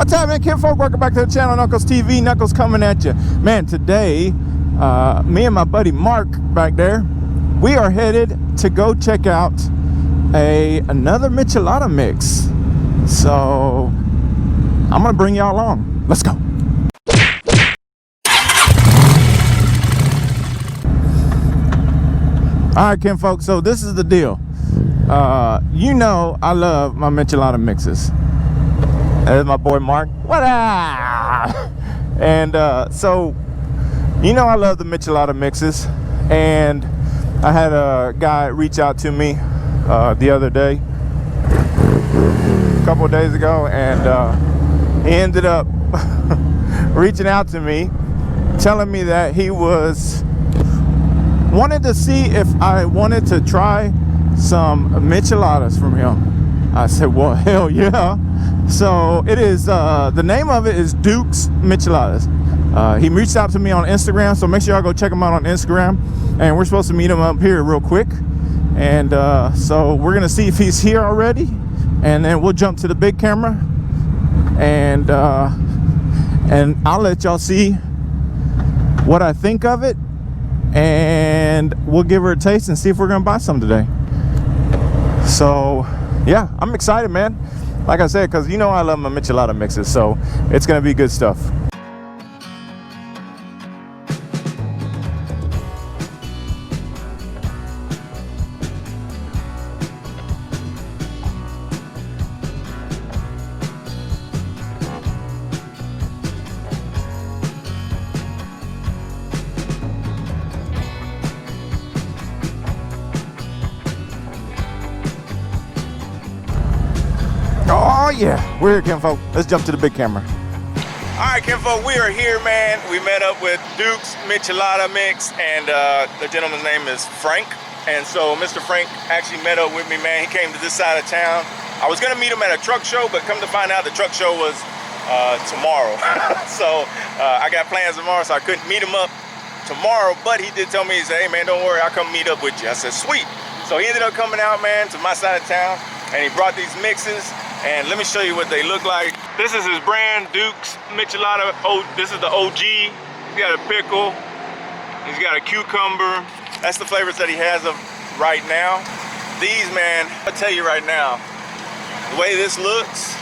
What's up, man? Kinfolk, welcome back to the channel. Knuckles TV. Knuckles coming at you, man. Today, me and my buddy Mark back there, we are headed to go check out another Michelada mix. So I'm gonna bring y'all along. Let's go. All right, Kinfolk. So this is the deal. You know I love my Michelada mixes. There's my boy Mark. What up? And so, you know I love the Michelada mixes. And I had a guy reach out to me the other day, a couple of days ago, and he ended up reaching out to me, telling me that he wanted to see if I wanted to try some Micheladas from him. I said, well, hell yeah. So it is, the name of it is Dukes Micheladas. He reached out to me on Instagram, so make sure y'all go check him out on Instagram. And we're supposed to meet him up here real quick. And so we're gonna see if he's here already, and then we'll jump to the big camera, and I'll let y'all see what I think of it, and we'll give her a taste and see if we're gonna buy some today. So yeah, I'm excited, man. Like I said, because you know I love my Michelada mixes, so it's gonna be good stuff. Oh yeah, we're here, Kinfolk. Let's jump to the big camera. All right, Kinfolk, we are here, man. We met up with Dukes Michelada Mix, and the gentleman's name is Frank. And so Mr. Frank actually met up with me, man. He came to this side of town. I was gonna meet him at a truck show, but come to find out the truck show was tomorrow. So I got plans tomorrow, so I couldn't meet him up tomorrow, but he did tell me, he said, hey man, don't worry, I'll come meet up with you. I said, sweet. So he ended up coming out, man, to my side of town, and he brought these mixes. And let me show you what they look like. This is his brand, Dukes Michelada. Oh, this is the OG. He's got a pickle. He's got a cucumber. That's the flavors that he has of right now. These, man, I'll tell you right now, the way this looks,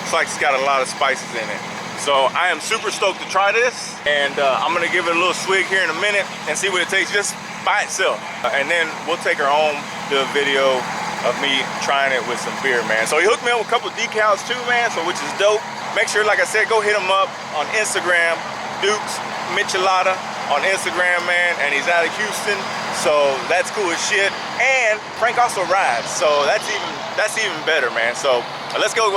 it's like it's got a lot of spices in it. So I am super stoked to try this. And I'm gonna give it a little swig here in a minute and see what it tastes just by itself. And then we'll take her home, do a video of me trying it with some beer, man. So he hooked me up with a couple of decals too, man, so which is dope. Make sure, like I said, go hit him up on Instagram, Dukes Michelada on Instagram, man, and he's out of Houston, so that's cool as shit. And Frank also rides, so that's even better, man. So let's go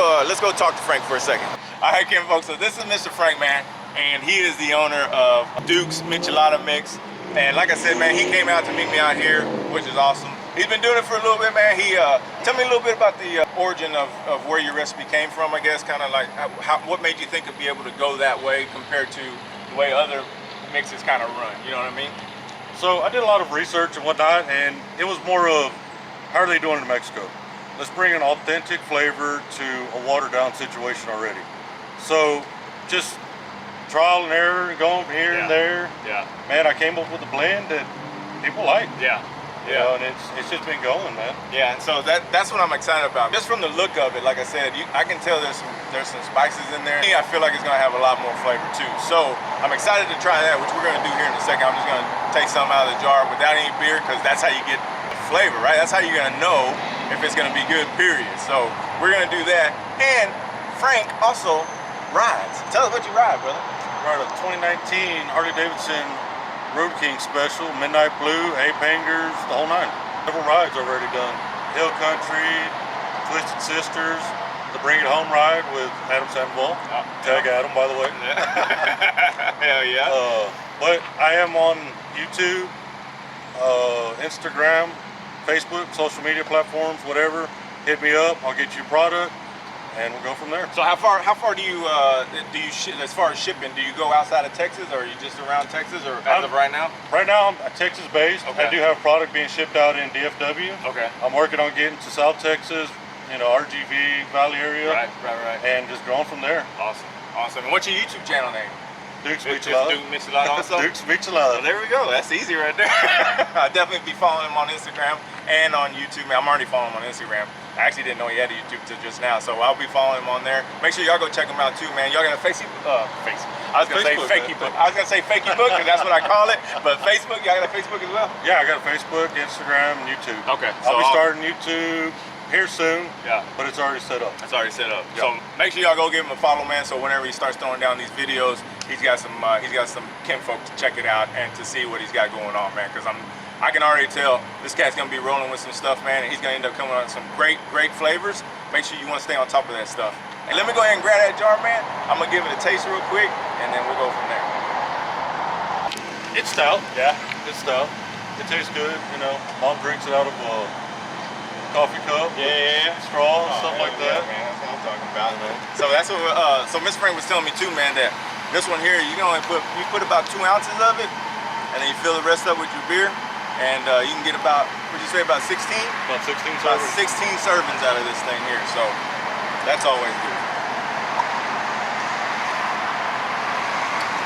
talk to Frank for a second. All right, Kim, folks, so this is Mr. Frank, man, and he is the owner of Dukes Michelada Mix. And like I said, man, he came out to meet me out here, which is awesome. He's been doing it for a little bit, man. Tell me a little bit about the origin of where your recipe came from, I guess, kind of like what made you think of be able to go that way compared to the way other mixes kind of run, you know what I mean? So I did a lot of research and whatnot, and it was more of, how are they doing in Mexico? Let's bring an authentic flavor to a watered down situation already. So just trial and error, going here and there. Yeah. Man, I came up with a blend that people like. Yeah. You know, and it's just been going, man. Yeah, and so that's what I'm excited about. Just from the look of it, like I said, I can tell there's some spices in there. I feel like it's gonna have a lot more flavor too. So I'm excited to try that, which we're gonna do here in a second. I'm just gonna take some out of the jar without any beer, because that's how you get the flavor, right? That's how you're gonna know if it's gonna be good, period. So we're gonna do that. And Frank also rides. Tell us what you ride, brother. I ride a 2019 Harley-Davidson Road King Special, Midnight Blue, Ape Hangers, the whole nine. Several rides already done. Hill Country, Twisted Sisters, the Bring It Home ride with Adam Sandoval. Tag Adam, by the way. Hell yeah. But I am on YouTube, Instagram, Facebook, social media platforms, whatever. Hit me up, I'll get you a product, and we'll go from there. So how far do you ship, as far as shipping? Do you go outside of Texas, or are you just around Texas, or as of right now? Right now I'm Texas based. Okay. I do have product being shipped out in DFW. Okay. I'm working on getting to South Texas, you know, RGV Valley area. Right. And just growing from there. Awesome. And what's your YouTube channel name? Dukes Micheladas. Dukes Micheladas also? Dukes Micheladas. Well, there we go. That's easy right there. I'll definitely be following him on Instagram and on YouTube. Man, I'm already following him on Instagram. I actually didn't know he had a YouTube till just now, so I'll be following him on there. Make sure y'all go check him out too, man. Y'all got a Facebook? I was gonna say Fakeybook. I was gonna say Fakeybook, because that's what I call it. But Facebook, y'all got a Facebook as well? Yeah, I got a Facebook, Instagram, and YouTube. Okay. I'll be starting YouTube here soon. Yeah. But it's already set up. It's already set up. Yeah. So make sure y'all go give him a follow, man. So whenever he starts throwing down these videos, he's got some kinfolk to check it out and to see what he's got going on, man. Because I can already tell this cat's gonna be rolling with some stuff, man, and he's gonna end up coming on some great flavors. Make sure you want to stay on top of that stuff. And let me go ahead and grab that jar, man. I'm gonna give it a taste real quick, and then we'll go from there. It's stout. Yeah. It's stout. It tastes good. You know, mom drinks it out of a coffee cup. Yeah. Straw, stuff like that. Man, that's what I'm talking about, man. So that's what. So Miss Frank was telling me too, man, that this one here, you can only put about 2 ounces of it, and then you fill the rest up with your beer. And you can get about, what'd you say, about 16? About 16 servings. About 16 servings out of this thing here, so that's always good.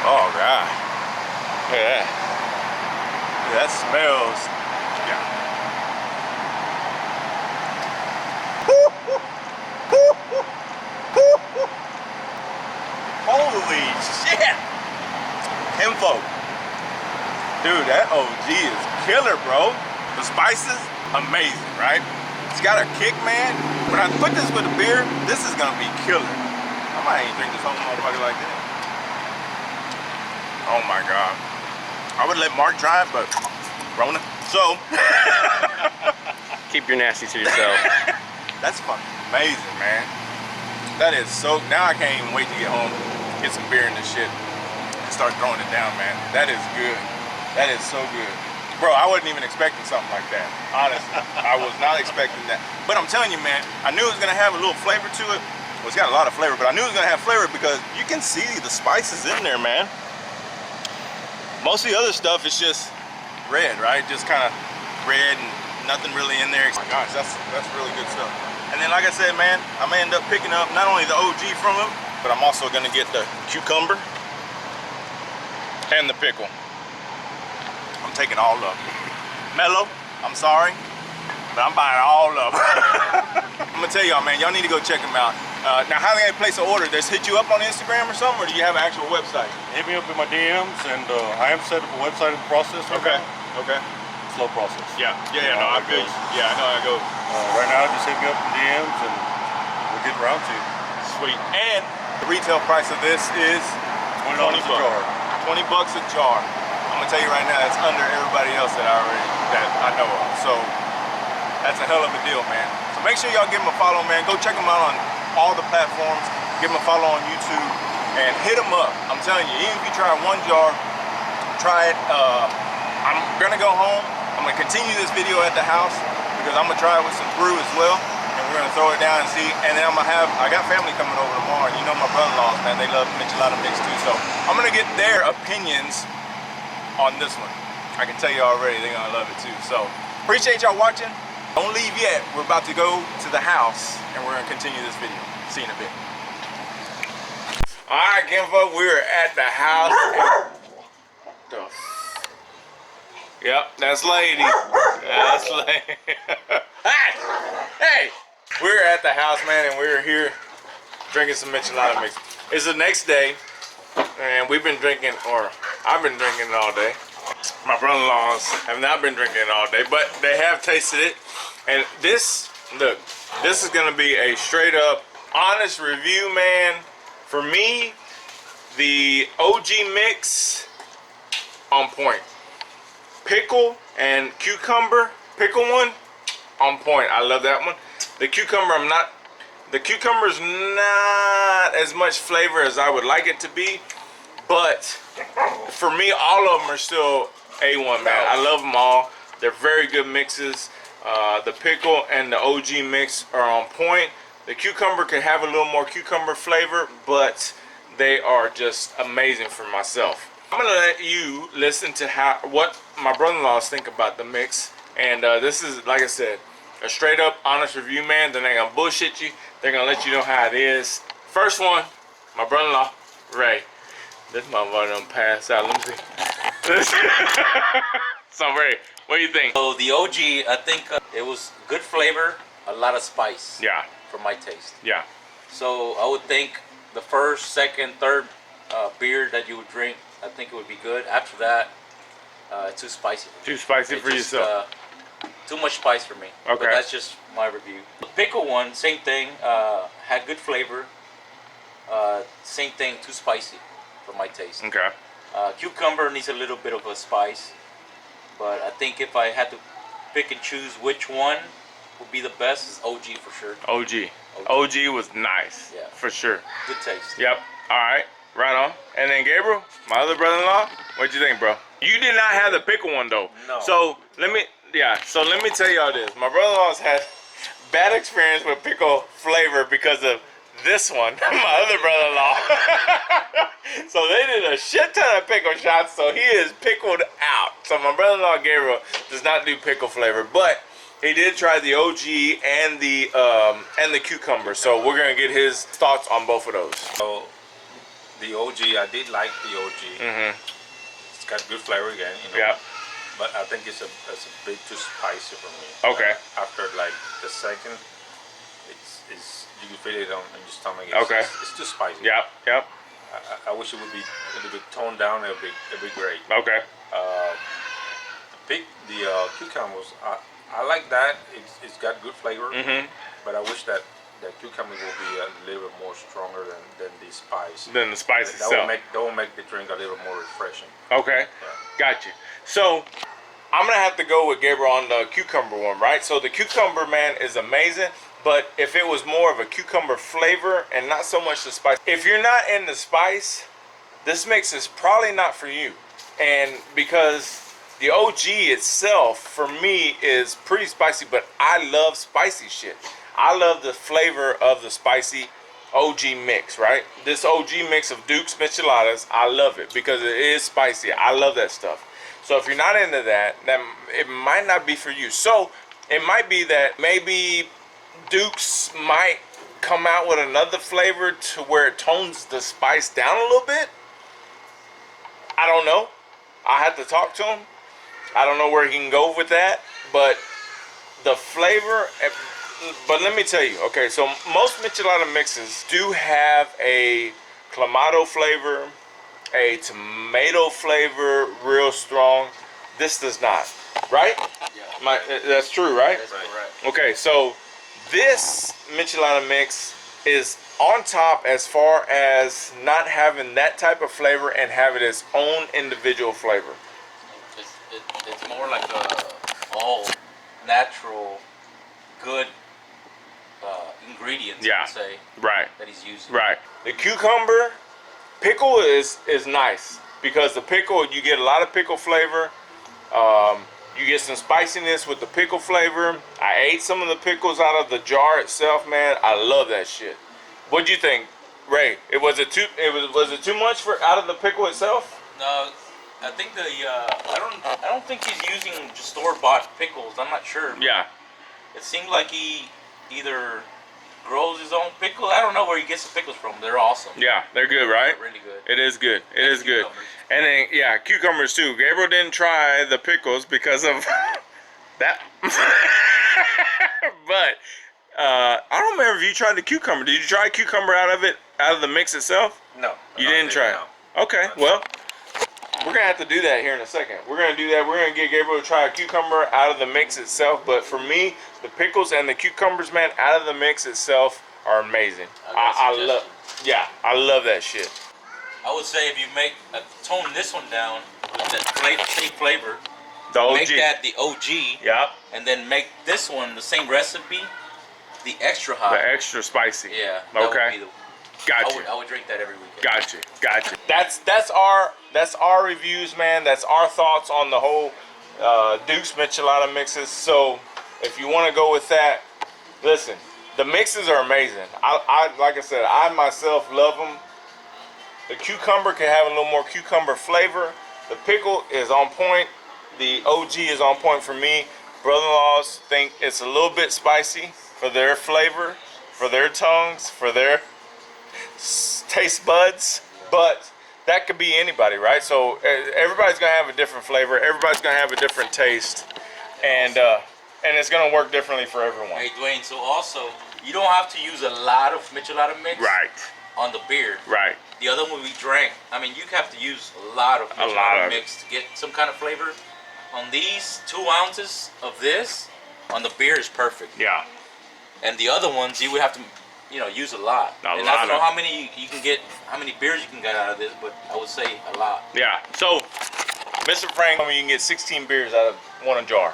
Oh, God. Look at that. Yeah, that smells. Yeah. Holy shit! Kinfolk. Dude, that OG is killer, bro. The spices, amazing, right? It's got a kick, man. When I put this with a beer, this is gonna be killer. I might ain't drink this whole motherfucker like that. Oh my God. I would let Mark try it, but Rona. So. Keep your nasty to yourself. That's fucking amazing, man. That is so, now I can't even wait to get home, get some beer in this shit, and start throwing it down, man. That is good. That is so good. Bro, I wasn't even expecting something like that. Honestly, I was not expecting that. But I'm telling you, man, I knew it was gonna have a little flavor to it. Well, it's got a lot of flavor, but I knew it was gonna have flavor because you can see the spices in there, man. Most of the other stuff is just red, right? Just kind of red and nothing really in there. Oh my gosh, that's really good stuff. And then, like I said, man, I'm gonna end up picking up not only the OG from him, but I'm also gonna get the cucumber and the pickle. I'm taking all of them. Mellow, I'm sorry, but I'm buying all of them. I'm gonna tell y'all, man, y'all need to go check them out. Now, how do they place an order? Does hit you up on Instagram or something, or do you have an actual website? Hit me up in my DMs, and I am set up a website in the process right now. Okay. Slow process. Yeah, no, I feel you. Yeah, I know how it goes. Right now, just hit me up in DMs, and we'll get around to you. Sweet. And the retail price of this is $20 a jar. 20 bucks a jar. I'm gonna tell you right now, that's under everybody else that I know of. So that's a hell of a deal, man. So make sure y'all give them a follow, man. Go check them out on all the platforms. Give them a follow on YouTube and hit them up. I'm telling you, even if you try one jar, try it. I'm gonna go home. I'm gonna continue this video at the house because I'm gonna try it with some brew as well. And we're gonna throw it down and see. And then I got family coming over tomorrow. And you know my brother-in-laws, man, they love Michelada mix too. So I'm gonna get their opinions on this one. I can tell you already, they're gonna love it too. So appreciate y'all watching. Don't leave yet. We're about to go to the house and we're gonna continue this video. See you in a bit. All right, kinfolk, we're at the house. Yep, that's lady. That's lady. Hey! We're at the house, man, and we're here drinking some Michelada mix. It's the next day, and we've been drinking, or I've been drinking all day. My brother-in-laws have not been drinking all day, but they have tasted it. And this, look, this is gonna be a straight up, honest review, man. For me, the OG mix, on point. Pickle and cucumber, pickle one, on point. I love that one. The cucumber, the cucumber's not as much flavor as I would like it to be, but for me, all of them are still A1, man. I love them all. They're very good mixes. The pickle and the OG mix are on point. The cucumber can have a little more cucumber flavor, but they are just amazing for myself. I'm gonna let you listen to what my brother-in-laws think about the mix. And this is, like I said, a straight up honest review, man. They're not gonna bullshit you. They're gonna let you know how it is. First one, my brother-in-law, Ray. This motherfucker done pass out. Let me see. So Ray, what do you think? So the OG, I think it was good flavor, a lot of spice. Yeah. For my taste. Yeah. So I would think the first, second, third beer that you would drink, I think it would be good. After that, it's too spicy. Too spicy for yourself. Too much spice for me. Okay. But that's just my review. The pickle one, same thing. Had good flavor. Same thing, too spicy for my taste. Okay. Cucumber needs a little bit of a spice, but I think if I had to pick and choose which one would be the best, is OG for sure. OG was nice. Yeah. For sure. Good taste. Yep. All right. Right on. And then Gabriel, my other brother-in-law, what'd you think, bro? You did not have the pickle one though. No. So let me tell y'all this. My brother-in-law's had bad experience with pickle flavor because of this one, my other brother-in-law. So they did a shit ton of pickle shots, so he is pickled out. So my brother-in-law Gabriel does not do pickle flavor, but he did try the OG and the cucumber. So we're gonna get his thoughts on both of those. So the OG, I did like the OG. It's got good flavor again, you know. Yeah. But I think it's a bit too spicy for me. Okay. After like the second, it's you can feel it on your stomach. Okay. It's too spicy. Yep. Yep. I wish it would be a little bit toned down. It'd be great. Okay. The cucumbers, I like that. It's got good flavor. But I wish that the cucumber will be a little bit more stronger than the spice. Then the spice That itself. will make the drink a little more refreshing. Okay. Gotcha. So I'm gonna have to go with Gabriel on the cucumber one, right? So the cucumber, man, is amazing. But if it was more of a cucumber flavor and not so much the spice, if you're not in the spice, this mix is probably not for you. And because the OG itself, for me, is pretty spicy, but I love spicy shit. I love the flavor of the spicy OG mix, right? This OG mix of Dukes Micheladas, I love it because it is spicy. I love that stuff. So if you're not into that, then it might not be for you. So it might be that maybe Dukes might come out with another flavor to where it tones the spice down a little bit. I don't know. I have to talk to him. I don't know where he can go with that, but the flavor. But let me tell you, okay, so most michelada mixes do have a clamato flavor, a tomato flavor, real strong. This does not, right? Yeah. That's true, right? That's correct. Okay, so this michelada mix is on top as far as not having that type of flavor and having its own individual flavor. It's more like a all natural, good ingredients, Yeah. I would say, Right. that he's using. Right. The cucumber pickle is nice because the pickle, you get a lot of pickle flavor. You get some spiciness with the pickle flavor. I ate some of the pickles out of the jar itself, man. I love that shit. What'd you think, Ray? Was it too much for out of the pickle itself? No, I think I don't think he's using just store-bought pickles. I'm not sure. Yeah. It seemed like he either grows his own pickles. I don't know where he gets the pickles from. They're awesome. Yeah, they're good, right? They're really good. It is good. It And is good. cucumbers. And then, yeah, cucumbers too. Gabriel didn't try the pickles because of that. But I don't remember if you tried the cucumber. Did you try cucumber out of the mix itself? No. You didn't try it? No. Okay, well, we're going to have to do that here in a second. We're going to do that. We're going to get Gabriel to try a cucumber out of the mix itself. But for me, the pickles and the cucumbers, man, out of the mix itself are amazing. I love that shit. I would say if you tone this one down with that same flavor, The OG. make that the OG, Yeah. and then make this one the same recipe, the extra hot. The extra spicy. Yeah. That Okay. Would be Gotcha. I would drink that every weekend. Gotcha. That's our reviews, man. That's our thoughts on the whole Dukes Michelada mixes. So if you want to go with that, listen, the mixes are amazing. I like I said, I myself love them. The cucumber can have a little more cucumber flavor. The pickle is on point. The OG is on point for me. brother-in-laws think it's a little bit spicy for their flavor, for their tongues, for their taste buds, but that could be anybody, right? So everybody's gonna have a different flavor, everybody's gonna have a different taste, and it's gonna work differently for everyone. Hey Dwayne, so also you don't have to use a lot of Michelada mix Right. on the beer. Right. The other one we drank, I mean, you have to use a lot of Michelada mix to get some kind of flavor. On these 2 ounces of this, on the beer is perfect. Yeah. And the other ones, you would have to, you know, use a lot. And I don't know how many you can get, how many beers you can get out of this, but I would say a lot. Yeah. So, Mr. Frank told me you can get 16 beers out of one jar,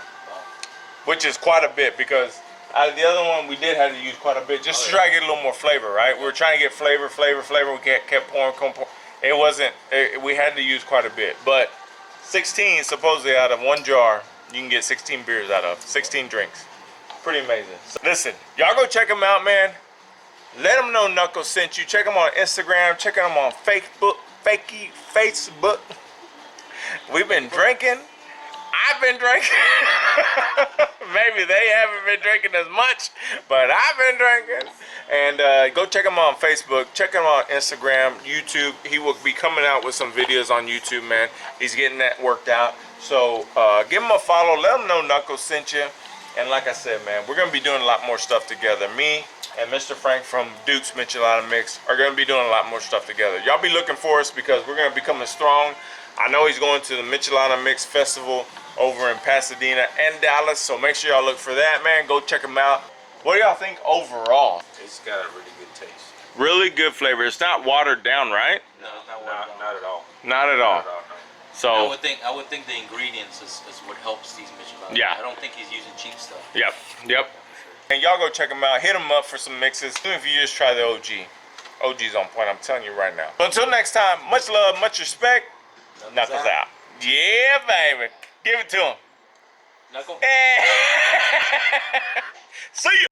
which is quite a bit because out of the other one we did have to use quite a bit just to try to get a little more flavor, right? We were trying to get flavor. We kept pouring. It wasn't. We had to use quite a bit, but 16 supposedly out of one jar you can get 16 beers out of 16 drinks. Pretty amazing. So listen, y'all go check them out, man. Let them know Knuckles sent you. Check them on Instagram. Check them on Facebook. We've been drinking. I've been drinking. Maybe they haven't been drinking as much, but I've been drinking. And go check him out on Facebook. Check him out on Instagram, YouTube. He will be coming out with some videos on YouTube, man. He's getting that worked out. So give him a follow. Let him know Knuckles sent you. And like I said, man, we're going to be doing a lot more stuff together. Me and Mr. Frank from Dukes Michelada Mix are going to be doing a lot more stuff together. Y'all be looking for us because we're going to be coming strong. I know he's going to the Michelada Mix Festival over in Pasadena and Dallas, so make sure y'all look for that, man. Go check him out. What do y'all think overall? It's got a really good taste. Really good flavor. It's not watered down, right? No, it's not watered down. Not at all. Not at all. Not at all, no. So I would think the ingredients is what helps these Micheladas. Yeah. I don't think he's using cheap stuff. Yep. And y'all go check him out. Hit him up for some mixes. Even if you just try the OG. OG's on point, I'm telling you right now. So until next time, much love, much respect. Knuckles out. Yeah, baby. Give it to him. Knuckle. See you.